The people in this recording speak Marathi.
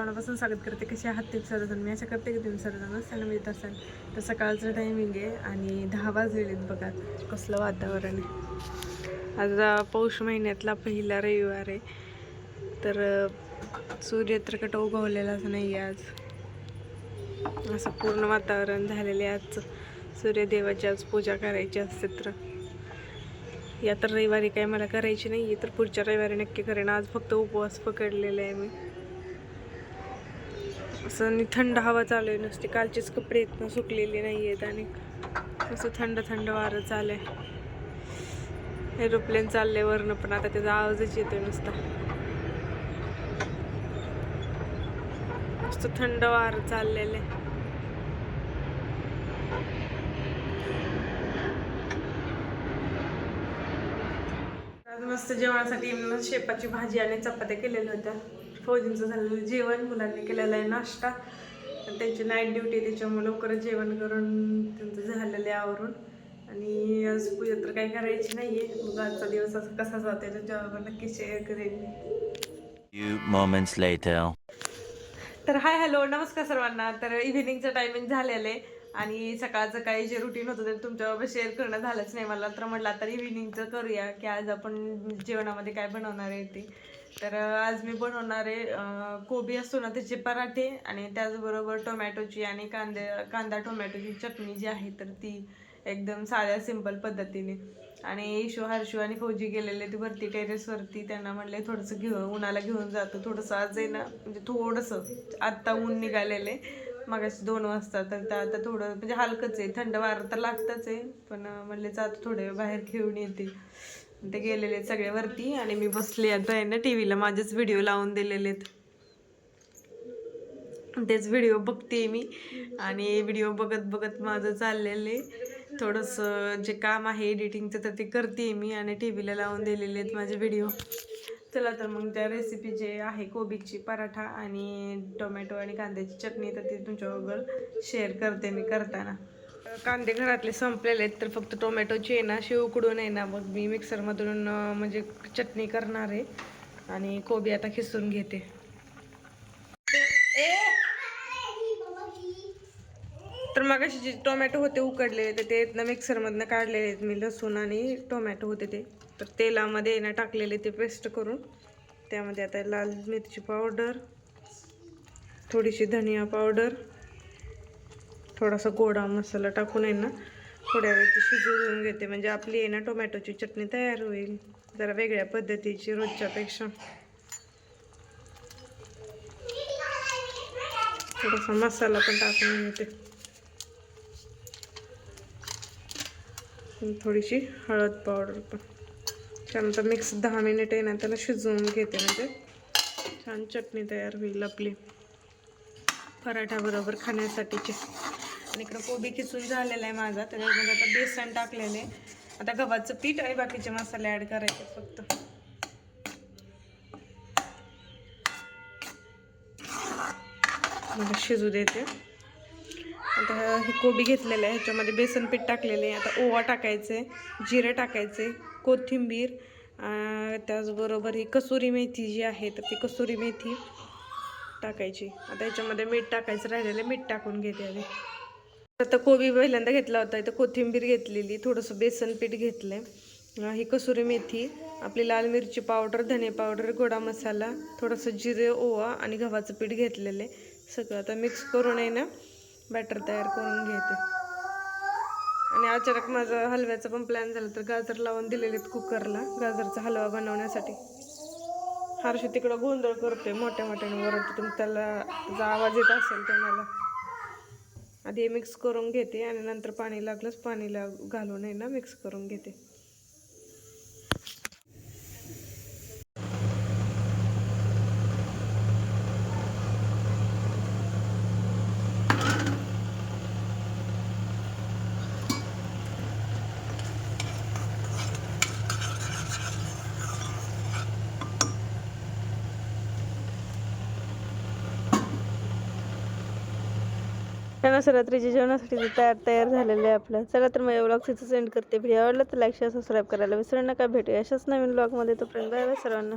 मनापासून स्वागत करते. कसे आहात ते सर्वजण? मी अशा करते की तुम्ही सर्वजण त्यांना मिळत असाल. तर सकाळचं टायमिंग आहे आणि 10 वाजलेले बघा. कसलं वातावरण आहे. आज पौष महिन्यातला पहिला रविवार आहे. तर सूर्य तर कट उगवलेलाच नाही आहे आज. असं पूर्ण वातावरण झालेले आज. सूर्यदेवाची आज पूजा करायची असते. तर या तर रविवारी काय मला करायची नाही आहे, तर पुढच्या रविवारी नक्की करेन. आज फक्त उपवास पकडलेला आहे मी. असं आणि थंड हवा चालू आहे नुसती. कालचेच कपडे इथनं सुकलेले नाही आहेत आणि असं थंड थंड वारं चालू आहे. एरोप्लेन चालले वरनं, पण आता त्याचा आवाजच येतोय नुसता. मस्त थंड वारं चाललेलं आहे. आज मस्त जेवणासाठी शेपाची भाजी आणि चपात्या केलेल्या होत्या. फौजींचं झालेलं जेवण, मुलांनी केलेला आहे नाश्ता. त्यांची नाईट ड्युटी त्याच्यामुळे लवकरच जेवण करून त्यांचं झालेलं आहे आवरून. आणि आज पूजा तर काही करायची नाही आहे. मग आजचा दिवस असा कसा जाते त्याच्यावर नक्की शेअर करेन. Few moments later. तर हाय हॅलो नमस्कार सर्वांना. तर इव्हिनिंगचं टायमिंग झालेलं आहे आणि सकाळचं काही जे रुटीन होतं ते तुमच्याबरोबर शेअर करणं झालंच नाही मला. तर म्हटलं आता इव्हिनिंगचं करूया की आज आपण जेवणामध्ये काय बनवणार आहे ते. तर आज मी बनवणार आहे कोबी असतो ना त्याचे पराठे आणि त्याचबरोबर टोमॅटोची आणि कांदा टोमॅटोची चटणी जी आहे तर ती एकदम साध्या सिंपल पद्धतीने. आणि ईशू हर्षू आणि फौजी गेलेले ते वरती टेरेसवरती. त्यांना म्हणले थोडंसं उन्हाला घेऊन जातो. थोडंसं आज आहे ना म्हणजे थोडंसं आत्ता ऊन निघालेलं आहे मगाशी 2 वाजता. तर आता थोडं म्हणजे हलकंच आहे. थंड वारं तर लागतंच आहे, पण म्हणले जातो थोडे बाहेर खेळून येते. ते गेलेले सगळे वरती आणि मी बसले आता आहे ना टीव्हीला. माझेच व्हिडिओ लावून दिलेले आहेत, तेच व्हिडिओ बघते मी. आणि व्हिडिओ बघत बघत माझं चाललेलं आहे थोडंसं जे काम आहे एडिटिंगचं, तर ते करते मी आणि टी व्हीला लावून दिलेले आहेत माझे व्हिडिओ. चला तर मग त्या रेसिपी जे आहे कोबीची पराठा आणि टोमॅटो आणि कांद्याची चटणी, तर ती तुमच्याबरोबर शेअर करते मी करताना. कांदे घरातले संपलेले आहेत, तर फक्त टोमॅटोची आहे ना अशी उकडून आहे ना मग मी मिक्सरमधून म्हणजे चटणी करणार आहे. आणि कोबी आता खिसून घेते. तर मग असे जे टोमॅटो होते उकडलेले तर ते मिक्सरमधनं काढलेले आहेत मी. लसूण आणि टोमॅटो होते ते तर तेलामध्ये ना टाकलेले ते पेस्ट करून. त्यामध्ये आता लाल मिरची पावडर, थोडीशी धनिया पावडर, थोडासा गोडा मसाला टाकून आहे ना थोड्या वेळ ती शिजवून घेते. म्हणजे आपली आहे ना टोमॅटोची चटणी तयार होईल जरा वेगळ्या पद्धतीची रोजच्यापेक्षा. थोडासा मसाला पण टाकून घेते, थोडीशी हळद पावडर पण. त्यानंतर मिक्स 10 मिनिट आहे ना त्याला शिजवून घेते, म्हणजे छान चटणी तयार होईल आपली पराठ्याबरोबर खाण्यासाठीची. आणि इकडं कोबी खिसून झालेला आहे माझा. त्याच्यामध्ये आता बेसन टाकलेलं आहे. आता गव्हाचं पीठ आणि बाकीचे मसाले ॲड करायचे फक्त. मला शिजू देते. आता हे कोबी घेतलेलं आहे, ह्याच्यामध्ये बेसन पीठ टाकलेले आहे. आता ओवा टाकायचे, जिरे टाकायचे, कोथिंबीर, त्याचबरोबर ही कसुरी मेथी जी आहे तर ती कसुरी मेथी टाकायची. आता ह्याच्यामध्ये मीठ टाकायचं राहिलेलं, मीठ टाकून घेते आधी. आता कोबी पहिल्यांदा घेतला होता, इथं कोथिंबीर घेतलेली, थोडंसं बेसन पीठ घेतलं आहे, ही कसुरी मेथी, आपली लाल मिरची पावडर, धने पावडर, गोडा मसाला, थोडंसं जिरे, ओवा आणि गव्हाचं पीठ घेतलेलं आहे. सगळं आता मिक्स करून आहे ना बॅटर तयार करून घेते. आणि अचानक माझा हलव्याचा पण प्लॅन झाला, तर गाजर लावून दिलेले आहेत कुकरला गाजरचा हलवा बनवण्यासाठी. हर्ष तिकडं गोंधळ करतोय मोठ्या मोठ्याने वरती, तुम्ही त्याचा आवाज येत असेल तुम्हाला. आधी मिक्स करून घेते आणि नंतर पाणी लागलंच पाणीला घालून आहे ना मिक्स करून घेते. त्यानुसार रात्रीच्या जेवणासाठी तयार झालेलं आहे आपलं. चला तर मग या व्लॉग तिथं सेंड करते. व्हिडिओ आवडला तर लाईक शेअर सबस्क्राईब करायला विसरू नका. भेटूया अशाच नवीन व्लॉगमध्ये. तोपर्यंत बाय बाय सर्वांना.